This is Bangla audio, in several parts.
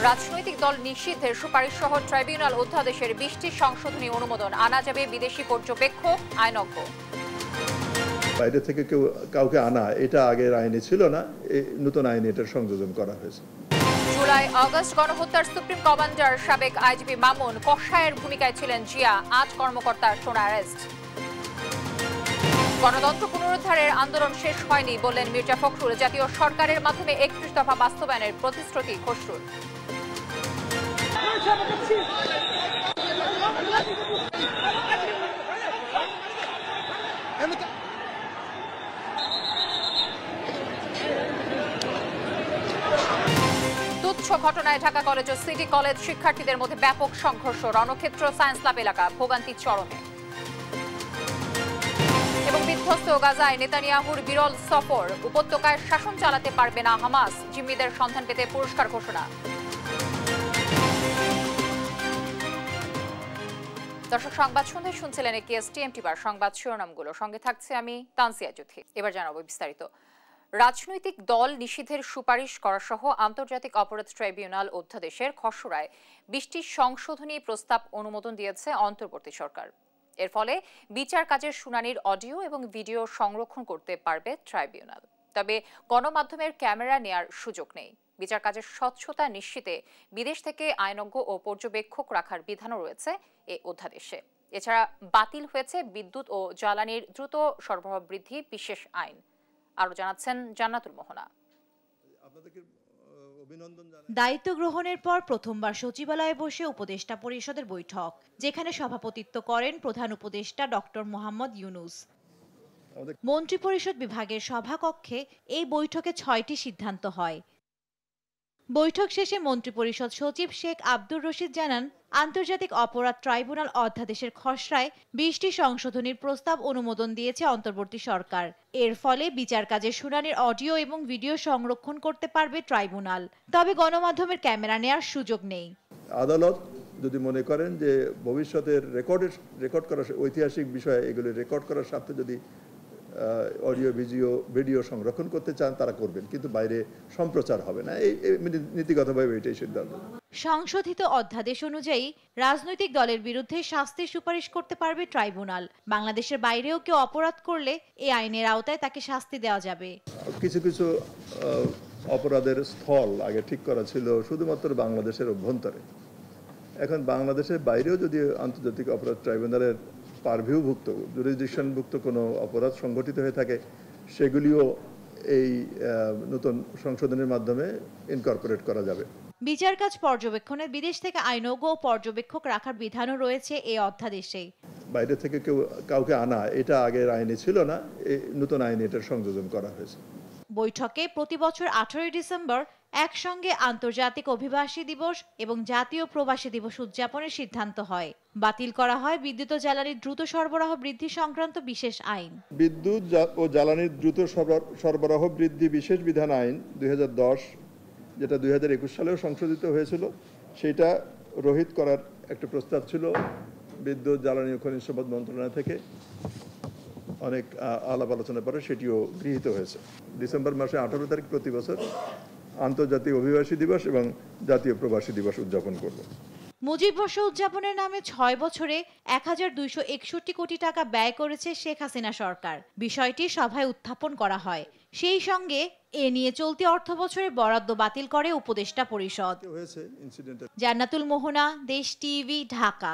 রাজনৈতিক দল নিষিদ্ধের সুপারিশ সহ ট্রাইব্যুনাল অধ্যাদেশের 20টি সংশোধনী অনুমোদন, আনা যাবে বিদেশি পর্যবেক্ষক, আইনজ্ঞ। বাইরে থেকে কাউকে আনা এটা আগের আইনে ছিল না, নতুন আইনে এটার সংযোজন করা হয়েছে। জুলাই আগস্ট গণহত্যার সুপ্রিম কমান্ডার সাবেক আইজিপি মামুন, কসাইয়ের ভূমিকায় ছিলেন জিয়া, 8 কর্মকর্তার সোনা অ্যারেস্ট। গণতন্ত্র পুনরুদ্ধারের আন্দোলন শেষ হয়নি বললেন মির্জা ফখরুল, জাতীয় সরকারের মাধ্যমে 31 দফা বাস্তবায়নের প্রতিশ্রুতি খসরুল। তুচ্ছ ঘটনায় ঢাকা কলেজ ও সিটি কলেজ শিক্ষার্থীদের মধ্যে ব্যাপক সংঘর্ষ, রণক্ষেত্র সায়েন্স ল্যাব এলাকা ভোগান্তি চরমে। এবং বিধ্বস্ত গাজায় নেতানিয়াহুর বিরল সফর, উপত্যকায় শাসন চালাতে পারবে না হামাস, জিম্মিদের সন্ধান পেতে পুরস্কার ঘোষণা। দর্শক, সংবাদ সন্ধ্যায় শুনছিলেন টিএমটি বার সংবাদ শিরোনামগুলো, সঙ্গে থাকছে আমি তানসিয়া জুথি। এবার জানাবো বিস্তারিত। রাজনৈতিক দল নিষিদ্ধের সুপারিশ করা সহ আন্তর্জাতিক অপরাধ ট্রাইব্যুনাল অধ্যাদেশের খসড়ায় 20টি সংশোধনী প্রস্তাব অনুমোদন দিয়েছে অন্তর্বর্তী সরকার। এর ফলে বিচার কাজের শুনানির অডিও এবং ভিডিও সংরক্ষণ করতে পারবে ট্রাইব্যুনাল। তবে গণমাধ্যমের ক্যামেরা নেয়ার সুযোগ নেই। বিচার কাজের স্বচ্ছতা নিশ্চিতে বিদেশ থেকে আইনজ্ঞ ও পর্যবেক্ষক রাখার বিধানও রয়েছে এই অধ্যাদেশে। এছাড়া বাতিল হয়েছে বিদ্যুৎ ও জ্বালানির দ্রুত সরবরাহ বৃদ্ধি বিশেষ আইন। আরো জানাচ্ছেন জান্নাতুল মোহনা। দায়িত্ব গ্রহণের পর প্রথমবার সচিবালয়ে বসে উপদেষ্টা পরিষদের বৈঠক, যেখানে সভাপতিত্ব করেন প্রধান উপদেষ্টা ডক্টর মোহাম্মদ ইউনুস। মন্ত্রিপরিষদ বিভাগের সভাকক্ষে এই বৈঠকে 6টি সিদ্ধান্ত হয়। বৈঠক শেষে মন্ত্রিপরিষদ সচিব শেখ আব্দুর রশিদ জানান, আন্তর্জাতিক অপরাধ ট্রাইব্যুনাল অধ্যাদেশের খসড়ায় 20টি সংশোধনীর প্রস্তাব অনুমোদন দিয়েছে অন্তর্বর্তী সরকার। এর ফলে বিচার কাজের শুনানির অডিও এবং ভিডিও সংরক্ষণ করতে পারবে ট্রাইব্যুনাল। তবে গণমাধ্যমের ক্যামেরা নেওয়ার সুযোগ নেই। আদালত যদি মনে করেন যে ভবিষ্যতের রেকর্ড করার ঐতিহাসিক বিষয়ে এগুলো রেকর্ড করার সাথে যদি অডিও ভিডিও সংরক্ষণ করতে চান তারা করবেন, কিন্তু বাইরে সম্প্রচার হবে না। এই নীতিগতভাবে এটাই সিদ্ধান্ত। সংশোধিত অধ্যাদেশ অনুযায়ী রাজনৈতিক দলের বিরুদ্ধে শাস্তির সুপারিশ করতে পারবে ট্রাইব্যুনাল। বাংলাদেশের বাইরেও কেউ অপরাধ করলে এই আইনের আওতায় তাকে শাস্তি দেওয়া যাবে। কিছু কিছু অপরাধের স্থল আগে ঠিক করা ছিল শুধুমাত্র বাংলাদেশের অভ্যন্তরে। এখন বাংলাদেশের বাইরেও যদি আন্তর্জাতিক অপরাধ ট্রাইব্যুনালের পারভিউভুক্ত জুরিসডিকশনভুক্ত কোনো অপরাধ সংঘটিত হয়ে থাকে, সেগুলিও এই নতুন সংশোধনের মাধ্যমে ইনকর্পোরেট করা যাবে। বিচার কাজ পর্যবেক্ষণে বিদেশ থেকে আইনজ্ঞ ও পর্যবেক্ষক রাখার বিধানও রয়েছে এই অধ্যাদেশে। বাইরে থেকে কাউকে আনা এটা আগের আইনে ছিল না, নতুন আইনে এটার সংযোজন করা হয়েছে। বৈঠকে প্রতি বছর 18 ডিসেম্বর একসঙ্গে আন্তর্জাতিক অভিবাসী দিবস এবং জাতীয় প্রবাসী দিবস উদযাপনের সিদ্ধান্ত হয়। বাতিল করা হয় বিদ্যুৎ ও জ্বালানির দ্রুত সরবরাহ বৃদ্ধি সংক্রান্ত বিশেষ আইন। বিদ্যুৎ ও জ্বালানির দ্রুত সরবরাহ বৃদ্ধি বিশেষ বিধান আইন 2010, যেটা 2021 সালেও সংশোধিত হয়েছিল, সেটা রহিত করার একটা প্রস্তাব ছিল বিদ্যুৎ জ্বালানি ও খনিজ সম্পদ মন্ত্রণালয় থেকে। অনেক আলাপ আলোচনার পরে সেটিও গৃহীত হয়েছে। ডিসেম্বর মাসে 18 তারিখ প্রতি বছর আন্তর্জাতিক অভিবাসী দিবস এবং জাতীয় প্রবাসী দিবস উদযাপন করব। মুজিব বর্ষ উদযাপনের নামে 6 বছরে 1261 কোটি টাকা ব্যয় করেছে শেখ হাসিনা সরকার। বিষয়টি সভায় উত্থাপন করা হয়। সেই সঙ্গে এ নিয়ে চলতি অর্থ বছরে বরাদ্দ বাতিল করে উপদেষ্টা পরিষদ। জান্নাতুল মোহনা, দেশ টিভি, ঢাকা।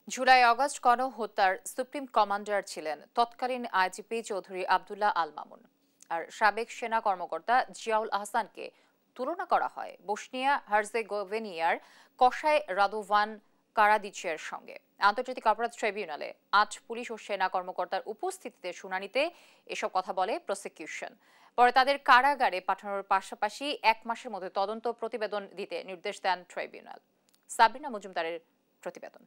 জুলাই আগস্ট গণহত্যার সুপ্রিম কমান্ডার ছিলেন তৎকালীন আইজিপি চৌধুরী আব্দুল্লাহ আল মামুন। আর সাবেক সেনা কর্মকর্তা জিয়াউল আহসানকে তুলনা করা হয় বসনিয়া হার্জেগোভিনিয়ার কসাই রাদোভান কারাদিচের সঙ্গে। আন্তর্জাতিক অপরাধ ট্রাইব্যুনালে 8 পুলিশ ও সেনা কর্মকর্তার উপস্থিতিতে শুনানিতে এসব কথা বলে প্রসিকিউশন। পরে তাদের কারাগারে পাঠানোর পাশাপাশি 1 মাসের মধ্যে তদন্ত প্রতিবেদন দিতে নির্দেশ দেন ট্রাইব্যুনাল। সাবরিনা মজুমদারের প্রতিবেদন।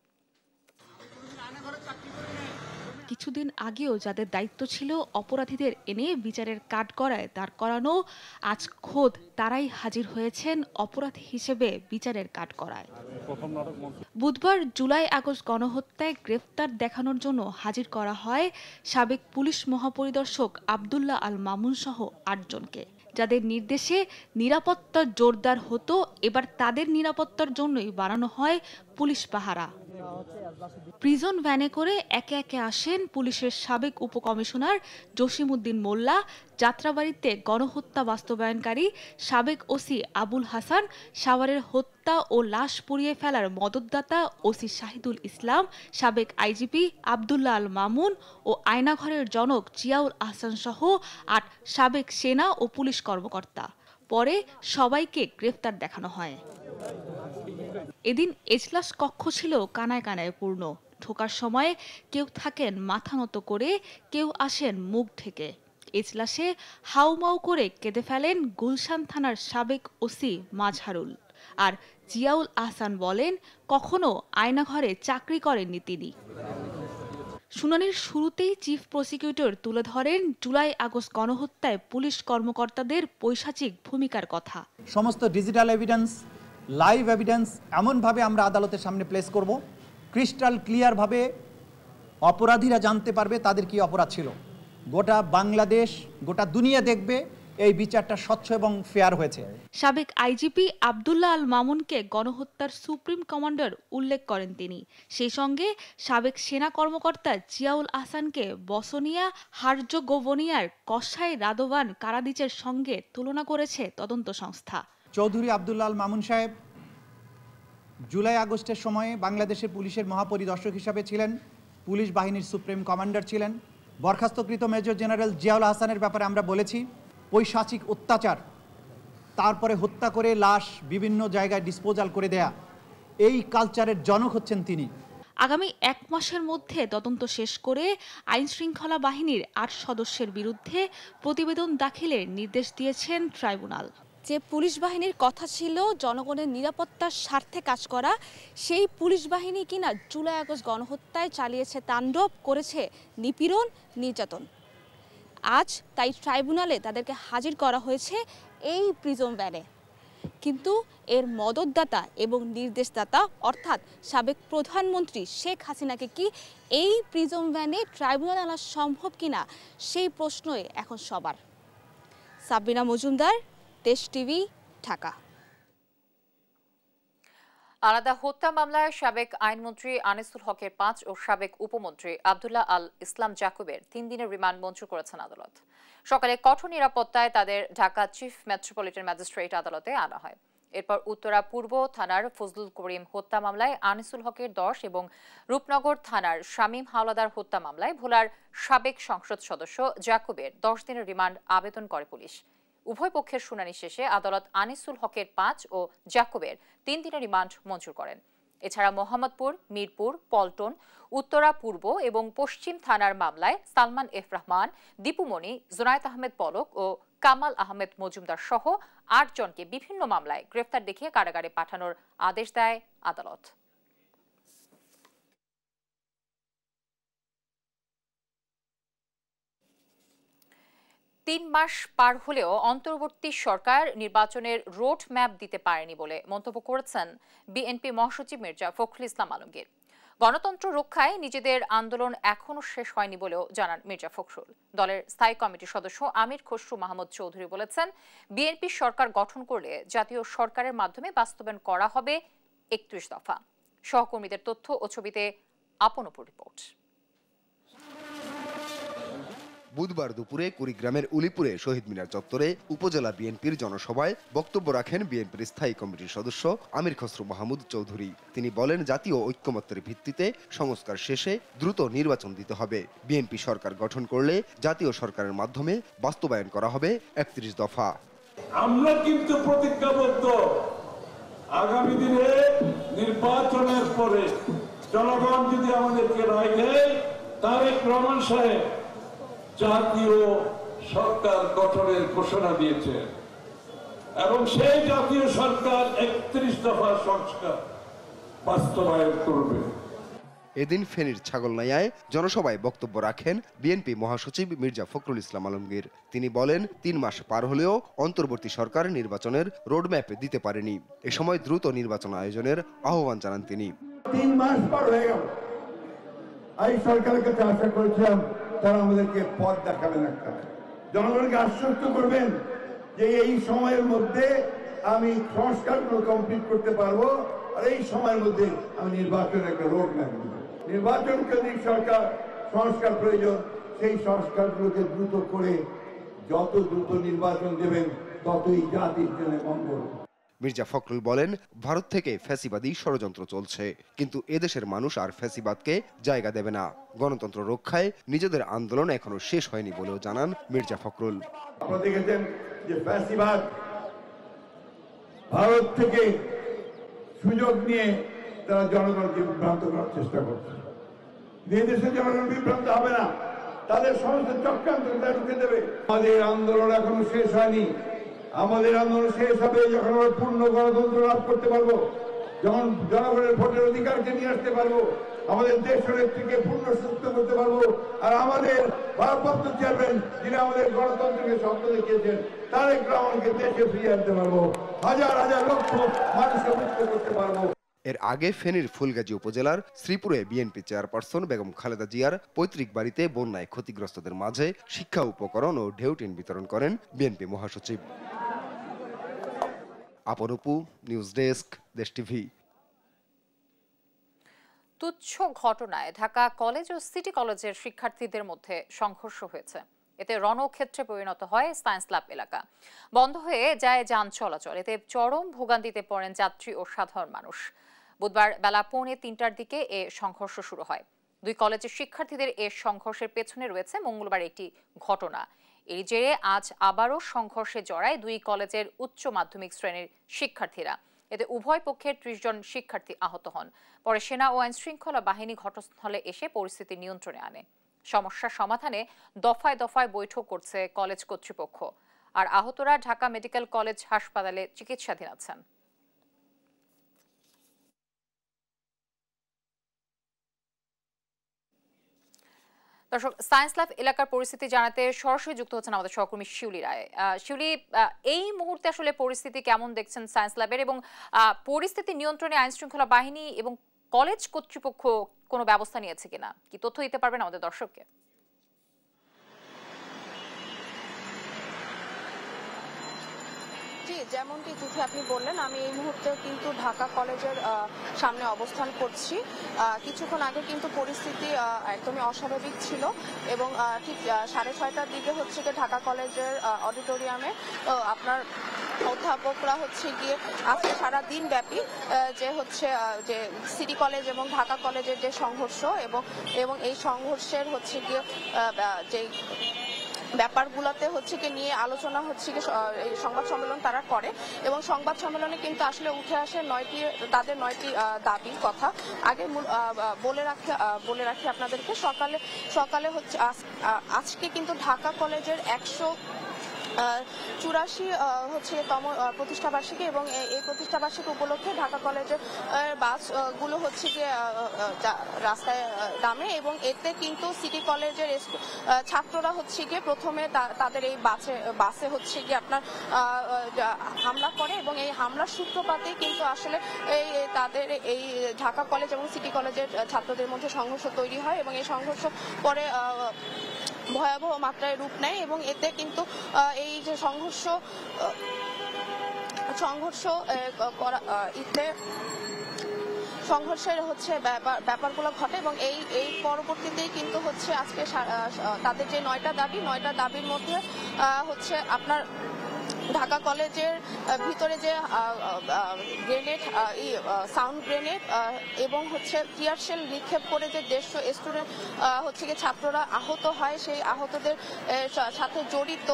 কিছুদিন আগেও যাদের দায়িত্ব ছিল অপরাধীদের এনে বিচারের কাঠগড়ায় দাঁড় করানো, আজ খোদ তারাই হাজির হয়েছেন অপরাধী হিসেবে বিচারের কাঠগড়ায়। বুধবার জুলাই আগস্ট গণহত্যায় গ্রেফতার দেখানোর জন্য হাজির করা হয় সাবেক পুলিশ মহাপরিদর্শক আব্দুল্লাহ আল মামুন সহ 8 জনকে। যাদের নির্দেশে নিরাপত্তা জোরদার হতো এবার তাদের নিরাপত্তার জন্যই বাড়ানো হয় পুলিশ পাহারা। প্রিজন ভ্যানে করে একে একে আসেন পুলিশের সাবেক উপকমিশনার জসিমউদ্দিন মোল্লা, যাত্রাবাড়িতে গণহত্যা বাস্তবায়নকারী সাবেক ওসি আবুল হাসান, সাভারের হত্যা ও লাশ পুড়িয়ে ফেলার মদতদাতা ওসি শাহিদুল ইসলাম, সাবেক আইজিপি আব্দুল্লাহ আল মামুন ও আয়নাঘরের জনক জিয়াউল আহসান সহ ৮ সাবেক সেনা ও পুলিশ কর্মকর্তা। পরে সবাইকে গ্রেফতার দেখানো হয়। এদিন এজলাস কক্ষ ছিল কানায় কানায় পূর্ণ। ঢোকার সময় কেউ থাকেন মাথা নত করে, কেউ আসেন মুখ ঢেকে। এজলাসে হাউমাউ করে কেঁদে ফেলেন গুলশান থানার সাবেক ওসি মাজহারুল। আর জিয়াউল আহসান বলেন, কখনো আয়নাঘরে চাকরি করেননি তিনি। শুনানির শুরুতেই চিফ প্রসিকিউটর তুলে ধরেন জুলাই আগস্ট গণহত্যায় পুলিশ কর্মকর্তাদের পৈশাচিক ভূমিকার কথা। সমস্ত ডিজিটাল এভিডেন্স, লাইভ এভিডেন্স এমনভাবে আমরা আদালতের সামনে প্লেস করব, ক্রিস্টাল ক্লিয়ারভাবে অপরাধীরা জানতে পারবে তাদের কি অপরাধ ছিল। গোটা বাংলাদেশ, গোটা দুনিয়া দেখবে এই বিচারটা স্বচ্ছ এবং ফেয়ার হয়েছে। সাবেক আইজিপি আব্দুল্লাহ আল মামুনকে গণহত্যার সুপ্রিম কমান্ডার উল্লেখ করেন তিনি। সেই সঙ্গে সাবেক সেনা কর্মকর্তা জিয়াউল আহসানকে বসনিয়া হার্জগোভিনার কসাই রাদোভান কারাদিচের সঙ্গে তুলনা করেছে তদন্ত সংস্থা। চৌধুরী আব্দুল্লাহ আল মামুন সাহেব জুলাই আগস্টের সময়ে বাংলাদেশের পুলিশের মহাপরিদর্শক হিসাবে ছিলেন, পুলিশ বাহিনীর সুপ্রিম কমান্ডার ছিলেন। বরখাস্তকৃত মেজর জেনারেল জিয়াউল আহসানের ব্যাপারে আমরা বলেছি পৈশাচিক অত্যাচার, তারপরে হত্যা করে লাশ বিভিন্ন জায়গায় ডিসপোজাল করে দেয়া, এই কালচারের জনক হচ্ছেন তিনি। আগামী ১ মাসের মধ্যে তদন্ত শেষ করে আইন শৃঙ্খলা বাহিনীর ৮ সদস্যের বিরুদ্ধে প্রতিবেদন দাখিলের নির্দেশ দিয়েছেন ট্রাইব্যুনাল। যে পুলিশ বাহিনীর কথা ছিল জনগণের নিরাপত্তার স্বার্থে কাজ করা, সেই পুলিশ বাহিনী কিনা জুলাই আগস্ট গণহত্যায় চালিয়েছে তাণ্ডব, করেছে নিপীড়ন, নির্যাতন। আজ তাই ট্রাইব্যুনালে তাদেরকে হাজির করা হয়েছে এই প্রিজন ভ্যানে। কিন্তু এর মদতদাতা এবং নির্দেশদাতা অর্থাৎ সাবেক প্রধানমন্ত্রী শেখ হাসিনাকে কি এই প্রিজন ভ্যানে ট্রাইব্যুনালে আনা সম্ভব কিনা, সেই প্রশ্নই এখন সবার। সাবিনা মজুমদার, দেশ টিভি, ঢাকা। আলাদা হত্যা মামলায় সাবেক আইনমন্ত্রী আনিসুল হকের ৫ ও সাবেক উপমন্ত্রী আব্দুল্লাহ আল ইসলাম জাকুবের ৩ দিনের রিমান্ড মঞ্জুর করেছেন আদালত। সকালে কঠোর নিরাপত্তায় তাদের ঢাকা চিফ মেট্রোপলিটন ম্যাজিস্ট্রেট আদালতে আনা হয়। এরপর উত্তরা পূর্ব থানার ফজলুল করিম হত্যা মামলায় আনিসুল হকের ১০ এবং রূপনগর থানার শামীম হাওলাদার হত্যা মামলায় ভোলার সাবেক সংসদ সদস্য জাকুবের ১০ দিনের রিমান্ড আবেদন করে পুলিশ। উভয় পক্ষের শুনানি শেষে আদালত আনিসুল হকের ৫ ও জাকুবের ৩ দিনের রিমান্ড মঞ্জুর করেন। এছাড়া মোহাম্মদপুর, মিরপুর, পল্টন, উত্তরা পূর্ব এবং পশ্চিম থানার মামলায় সালমান এফ রহমান, দীপুমণি, জুনায়েদ আহমেদ পলক ও কামাল আহমেদ মজুমদার সহ ৮ জনকে বিভিন্ন মামলায় গ্রেফতার দেখিয়ে কারাগারে পাঠানোর আদেশ দেয় আদালত। তিন মাস পার হলেও অন্তর্বর্তী সরকার নির্বাচনের রোড ম্যাপ দিতে পারেনি বলে মন্তব্য করেছেন বিএনপি মহাসচিব মির্জা ফখরুল ইসলাম আলমগীর। গণতন্ত্র রক্ষায় নিজেদের আন্দোলন এখনো শেষ হয়নি বলেও জানান মির্জা ফখরুল। দলের স্থায়ী কমিটির সদস্য আমির খসরু মাহমুদ চৌধুরী বলেছেন, বিএনপি সরকার গঠন করলে জাতীয় সরকারের মাধ্যমে বাস্তবায়ন করা হবে ৩১ দফা। সহকর্মীদের তথ্য ও ছবিতে আপন উপর রিপোর্ট। বুধবার দুপুরে কুড়িগ্রামের উলিপুরে শহীদ মিনার চত্বরে উপজেলা বিএনপির জনসভায় বক্তব্য রাখেন বিএনপির স্থায়ী কমিটির সদস্য আমির খসরু মাহমুদ চৌধুরী। তিনি বলেন, জাতীয় ঐক্যমত্যের ভিত্তিতে সংস্কার শেষে দ্রুত নির্বাচন দিতে হবে। বিএনপি সরকার গঠন করলে জাতীয় সরকারের মাধ্যমে বাস্তবায়ন করা হবে ৩১ দফা। আমরা কিন্তু প্রতিজ্ঞাবদ্ধ, আগামী দিনে নির্বাচনের পরে জনগণ যদি আমাদেরকে রায় দেয়, তারেক রহমান সাহেব জাতীয় সরকার গঠনের ঘোষণা দিয়েছে এবং সেই জাতীয় সরকার ৩১ দফা সংস্কার বাস্তবায়ন করবে। এদিন ফেনীর ছাগলনাইয়ায় জনসভায় বক্তব্য রাখেন বিএনপি মহাসচিব মির্জা ফখরুল ইসলাম আলমগীর। তিনি বলেন, ৩ মাস পার হলেও অন্তর্বর্তী সরকার নির্বাচনের রোডম্যাপ দিতে পারেনি। এ সময় দ্রুত নির্বাচন আয়োজনের আহ্বান জানান তিনি। ৩ মাস পার হয়ে গেল, এই সরকারের কাছে আশা করেছিলাম তারা আমাদেরকে পথ দেখাবেন, একটা জনগণকে আশ্বস্ত করবেন যে এই সময়ের মধ্যে আমি সংস্কারগুলো কমপ্লিট করতে পারবো, আর এই সময়ের মধ্যে আমি নির্বাচনের একটা রোড ম্যাপ দেব। নির্বাচন কেন্দ্রিক সরকার সংস্কার প্রয়োজন, সেই সংস্কারগুলোকে দ্রুত করে যত দ্রুত নির্বাচন দেবেন ততই জাতির জন্য মঙ্গল। মির্জা ফখরুল বলেন, ভারত থেকে ফ্যাসিবাদী ষড়যন্ত্র চলছে, কিন্তু এদেশের মানুষ আর ফ্যাসিবাদকে জায়গা দেবে না। গণতন্ত্র রক্ষায় নিজেদের আন্দোলন এখনো শেষ হয়নি বলেও জানান মির্জা ফখরুল। আপনারা দেখেছেন যে ফ্যাসিবাদ ভারত থেকে সুযোগ নিয়ে তারা জনগণকে বিভ্রান্ত করার চেষ্টা করছে। দেশের জনগণ বিভ্রান্ত হবে না, তাদের সমস্ত চক্রান্ত রুখে দেবে। আমাদের আন্দোলন এখনো শেষ হয়নি। আমাদের আন্দোলন শেষ হবে যখন আমরা পূর্ণ গণতন্ত্র লাভ করতে পারবো, যখন জনগণের ভোটের অধিকারকে নিয়ে আসতে পারবো, আমাদের দেশ নেত্রীকে পূর্ণ সুস্থ করতে পারবো, আর আমাদের ভারপ্রাপ্ত চেয়ারম্যান যিনি আমাদের গণতন্ত্রকে স্বপ্ন দেখিয়েছেন তারেক রহমানকে দেশে ফিরিয়ে আনতে পারবো, হাজার হাজার লক্ষ মানুষকে মুক্ত করতে পারবো। এর আগে ফেনীর ফুলগাজী উপজেলার শ্রীপুরে বিএনপি চেয়ারপারসন বেগম খালেদা জিয়ার পৈতৃক বাড়িতে বন্যায় ক্ষতিগ্রস্তদের মাঝে শিক্ষা উপকরণ ও ঢেউটিন বিতরণ করেন বিএনপি মহাসচিব। আপনপু, নিউজ ডেস্ক, দেশ টিভি। তুচ্ছ ঘটনায় ঢাকা কলেজ ও সিটি কলেজের শিক্ষার্থীদের মধ্যে সংঘর্ষ হয়েছে। এতে রণক্ষেত্রে পরিণত হয় সায়েন্স ল্যাব এলাকা। বন্ধ হয়ে যায় যান চলাচল। এতে চরম ভোগান্তিতে পড়েন যাত্রী ও সাধারণ মানুষ। বুধবার বেলা 2:45টার দিকে এ সংঘর্ষ শুরু হয়। দুই কলেজের শিক্ষার্থীদের এ সংঘর্ষের পেছনে রয়েছে মঙ্গলবার একটি ঘটনা। এই জেরে আজ আবারও সংঘর্ষে জড়ায় দুই কলেজের উচ্চ মাধ্যমিক শ্রেণীর শিক্ষার্থীরা। এতে উভয় পক্ষের 30 জন শিক্ষার্থী আহত হন। পরে সেনা ও আইন শৃঙ্খলা বাহিনী ঘটনাস্থলে এসে পরিস্থিতি নিয়ন্ত্রণে আনে। সমস্যা সমাধানে দফায় দফায় বৈঠক করছে কলেজ কর্তৃপক্ষ। আর আহতরা ঢাকা মেডিকেল কলেজ হাসপাতালে চিকিৎসাধীন আছেন। দর্শক, সায়েন্স ল্যাব এলাকার পরিস্থিতি জানাতে সরাসরি যুক্ত হচ্ছেন আমাদের সহকর্মী শিউলি রায়। শিউলি, এই মুহূর্তে আসলে পরিস্থিতি কেমন দেখছেন সায়েন্স ল্যাবের, এবং পরিস্থিতি নিয়ন্ত্রণে আইন শৃঙ্খলা বাহিনী এবং কলেজ কর্তৃপক্ষ কোনো ব্যবস্থা নিয়েছে কিনা, কি তথ্য দিতে পারবেন আমাদের দর্শককে? জি, যেমনটি জুথি আপনি বললেন, আমি এই মুহূর্তে কিন্তু ঢাকা কলেজের সামনে অবস্থান করছি। কিছুক্ষণ আগে কিন্তু পরিস্থিতি একদমই অস্বাভাবিক ছিল এবং ঠিক 6:30টার দিকে হচ্ছে গিয়ে ঢাকা কলেজের অডিটোরিয়ামে আপনার অধ্যাপকরা হচ্ছে গিয়ে আজকে সারা দিন ব্যাপী যে সিটি কলেজ এবং ঢাকা কলেজের যে সংঘর্ষ এবং এই সংঘর্ষের হচ্ছে গিয়ে যে ব্যাপারগুলোতে হচ্ছে কি নিয়ে আলোচনা হচ্ছে কি সংবাদ সম্মেলন তারা করে এবং সংবাদ সম্মেলনে কিন্তু আসলে উঠে আসে তাদের 9টি দাবির কথা। আগে বলে রাখি আপনাদেরকে, সকালে হচ্ছে আজকে কিন্তু ঢাকা কলেজের 184 হচ্ছে তম প্রতিষ্ঠাবার্ষিকী এবং এই প্রতিষ্ঠাবার্ষিকী উপলক্ষে ঢাকা কলেজের বাসগুলো হচ্ছে গিয়ে রাস্তায় নামে এবং এতে কিন্তু সিটি কলেজের ছাত্ররা হচ্ছে গিয়ে প্রথমে তাদের এই বাসে হচ্ছে গিয়ে আপনার হামলা করে এবং এই হামলার সূত্রপাতে কিন্তু আসলে তাদের এই ঢাকা কলেজ এবং সিটি কলেজের ছাত্রদের মধ্যে সংঘর্ষ তৈরি হয় এবং এই সংঘর্ষ পরে ভয়াবহ মাত্রায় রূপ নেয় এবং এতে কিন্তু এই যে সংঘর্ষ সংঘর্ষের হচ্ছে ব্যাপারগুলো ঘটে এবং এই পরবর্তীতেই কিন্তু হচ্ছে আজকে তাদের যে 9টা দাবির মধ্যে হচ্ছে আপনার ঢাকা কলেজের ভিতরে যে গ্রেনেড, সাউন্ড গ্রেনেড এবং হচ্ছে টিয়ার শেল নিক্ষেপ করে যে 150 স্টুডেন্ট হচ্ছে গিয়ে ছাত্ররা আহত হয়, সেই আহতদের সাথে জড়িত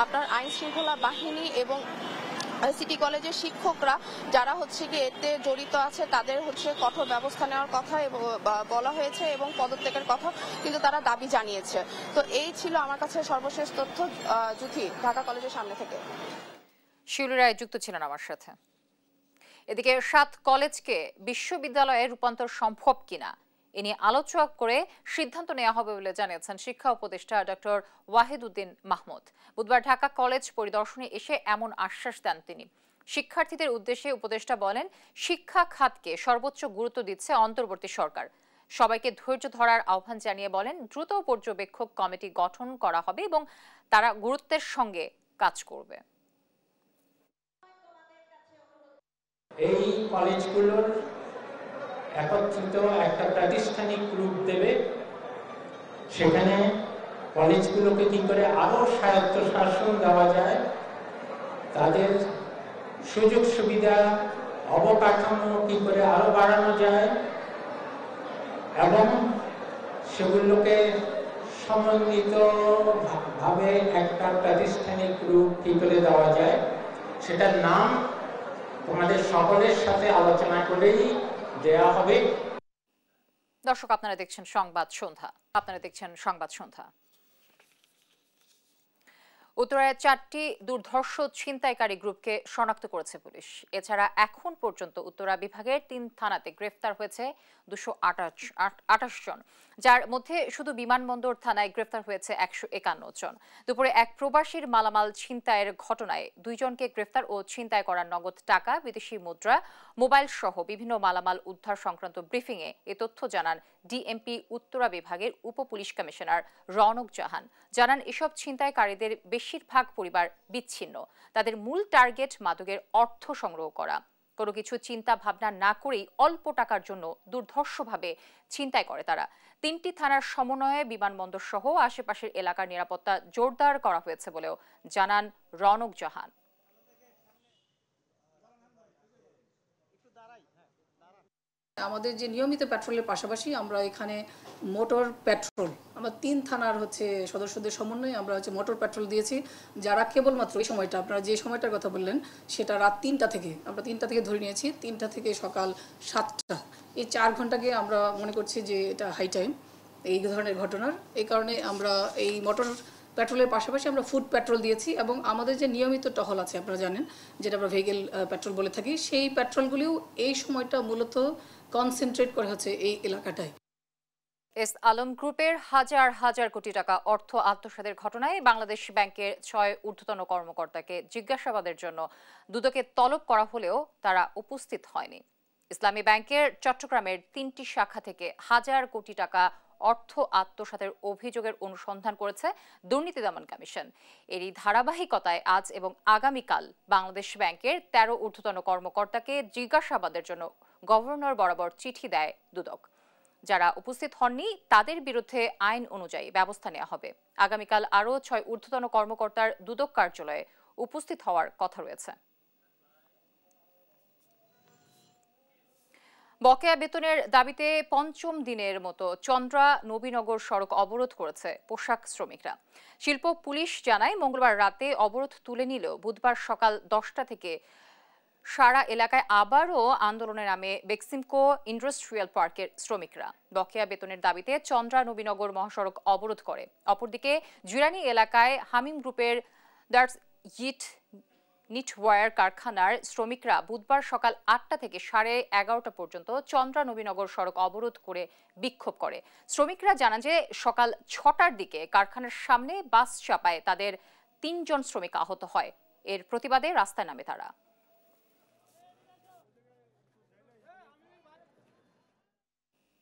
আপনার আইন শৃঙ্খলা বাহিনী এবং সিটি কলেজের শিক্ষকরা যারা হচ্ছে গিয়ে এতে জড়িত আছে তাদের হচ্ছে কঠোর ব্যবস্থা নেওয়ার কথা বলা হয়েছে এবং পদত্যাগের কথা কিন্তু তারা দাবি জানিয়েছে। তো এই ছিল আমার কাছে সর্বশেষ তথ্য। জুথি, ঢাকা কলেজের সামনে থেকে শিউলি রায় যুক্ত ছিলেন আমার সাথে। এদিকে 7 কলেজকে বিশ্ববিদ্যালয়ে রূপান্তর সম্ভব কিনা এ নিয়ে আলোচনা করে সিদ্ধান্ত নেওয়া হবে বলে জানিয়েছেন শিক্ষা উপদেষ্টা ডক্টর ওয়াহিদুদ্দিন মাহমুদ। বুধবার ঢাকা কলেজ পরিদর্শনে এসে এমন আশ্বাস দেন তিনি। শিক্ষার্থীদের উদ্দেশ্যে উপদেষ্টা বলেন, শিক্ষা খাতকে সর্বোচ্চ গুরুত্ব দিচ্ছে অন্তর্বর্তী সরকার। সবাইকে ধৈর্য ধরার আহ্বান জানিয়ে বলেন, দ্রুত পর্যবেক্ষক কমিটি গঠন করা হবে এবং তারা গুরুত্বের সঙ্গে কাজ করবে। এই কলেজগুলোর একত্রিত একটা প্রাতিষ্ঠানিক রূপ দেবে, সেখানে কলেজগুলোকে কি করে আরো স্বায়ত্তশাসন দেওয়া যায়, তাদের সুযোগ সুবিধা অবকাঠামো কি করে আরো বাড়ানো যায় এবং সেগুলোকে সমন্বিত ভাবে একটা প্রাতিষ্ঠানিক রূপ কি করে দেওয়া যায়, সেটার নাম তোমাদের সকলের সাথে আলোচনা করেই দেয়া হবে। দর্শক, আপনারা দেখছেন সংবাদ সন্ধ্যা। উত্তরায় 4টি দুর্ধর্ষ ছিনতাইকারী গ্রুপকে শনাক্ত করেছে পুলিশ। এছাড়া এখন পর্যন্ত উত্তরা বিভাগের 3 থানাতে গ্রেফতার হয়েছে 228 জন, যার মধ্যে শুধু বিমানবন্দর থানায় গ্রেফতার হয়েছে 151 জন। দুপুরে এক প্রবাসীর মালামাল ছিনতাইয়ের ঘটনায় 2 জনকে গ্রেফতার ও ছিনতাই করা নগদ টাকা, বিদেশি মুদ্রা, মোবাইল সহ বিভিন্ন মালামাল উদ্ধার সংক্রান্ত ব্রিফিংয়ে এ তথ্য জানান ডিএমপি উত্তরা বিভাগের উপ পুলিশ কমিশনার রওনক জাহান। জানান, এসব ছিনতাইকারীদের বেশিরভাগ পরিবার বিচ্ছিন্ন। তাদের মূল টার্গেট মাদকের অর্থ সংগ্রহ করা। কোনো কিছু চিন্তা ভাবনা না করেই অল্প টাকার জন্য দুর্ধর্ষভাবে ছিনতাই করে তারা। 3টি থানার সমন্বয়ে বিমানবন্দর সহ আশেপাশের এলাকার নিরাপত্তা জোরদার করা হয়েছে বলেও জানান রওনক জাহান। আমাদের যে নিয়মিত পেট্রোলের পাশাপাশি আমরা এখানে মোটর পেট্রোল, আমরা 3 থানার সদস্যদের সমন্বয়ে আমরা মোটর পেট্রোল দিয়েছি, যারা কেবলমাত্র এই সময়টা, আপনারা যে সময়টার কথা বললেন সেটা রাত 3টা থেকে, আমরা 3টা থেকে ধরে নিয়েছি, 3টা থেকে সকাল 7টা, এই 4 ঘন্টাকে আমরা মনে করছি যে এটা হাই টাইম এই ধরনের ঘটনার। এই কারণে আমরা এই মোটর পেট্রোলের পাশাপাশি আমরা ফুড পেট্রোল দিয়েছি এবং আমাদের যে নিয়মিত টহল আছে আপনারা জানেন, যেটা আমরা ভেহিকেল পেট্রোল বলে থাকি, সেই পেট্রোলগুলিও এই সময়টা মূলত কনসেন্ট্রেট করা হচ্ছে এই এলাকাটায়। এস আলম গ্রুপের হাজার হাজার কোটি টাকা অর্থ আত্মসাতের ঘটনায় বাংলাদেশ ব্যাংকের 6 ঊর্ধ্বতন কর্মকর্তাকে জিজ্ঞাসাবাদের জন্য দুদকে তলব করা হলেও তারা উপস্থিত হয়নি। ইসলামী ব্যাংকের চট্টগ্রামের 3টি শাখা থেকে হাজার কোটি টাকা অর্থ আত্মসাতের অভিযোগের অনুসন্ধান করেছে দুর্নীতি দমন কমিশন। এরই ধারাবাহিকতায় আজ এবং আগামীকাল বাংলাদেশ ব্যাংকের 13 ঊর্ধ্বতন কর্মকর্তাকে জিজ্ঞাসাবাদের জন্য গভর্নর বরাবর চিঠি দেয় দুদক। যারা উপস্থিত হননি তাদের বিরুদ্ধে আইন অনুযায়ী ব্যবস্থা নেওয়া হবে। আগামীকাল আরও 6 ঊর্ধ্বতন কর্মকর্তার দুদক কার্যালয়ে উপস্থিত হওয়ার কথা রয়েছে। বকেয়া বেতনের দাবিতে 5ম দিনের মতো চন্দ্রা নবীনগর সড়ক অবরোধ করেছে পোশাক শ্রমিকরা। শিল্প পুলিশ জানায়, মঙ্গলবার রাতে অবরোধ তুলে নিলেও বুধবার সকাল 10টা থেকে সারা এলাকায় আবারও আন্দোলনে নামে বেক্সিমকো ইন্ডাস্ট্রিয়াল পার্কের শ্রমিকরা। বকেয়া বেতনের দাবিতে চন্দ্রা নবীনগর মহাসড়ক অবরোধ করে। অপরদিকে জিরানি এলাকায় হামিম গ্রুপের নিটওয়্যার কারখানার শ্রমিকরা বুধবার সকাল 8টা থেকে 11:30 পর্যন্ত চন্দ্রা নবীনগর সড়ক অবরোধ করে বিক্ষোভ করে। শ্রমিকরা জানান যে সকাল 6টার দিকে কারখানার সামনে বাস চাপায় তাদের 3 জন শ্রমিক আহত হয়। এর প্রতিবাদে রাস্তায় নামে তারা।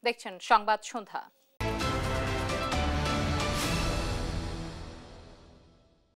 দেখছেন সংবাদ সন্ধ্যা।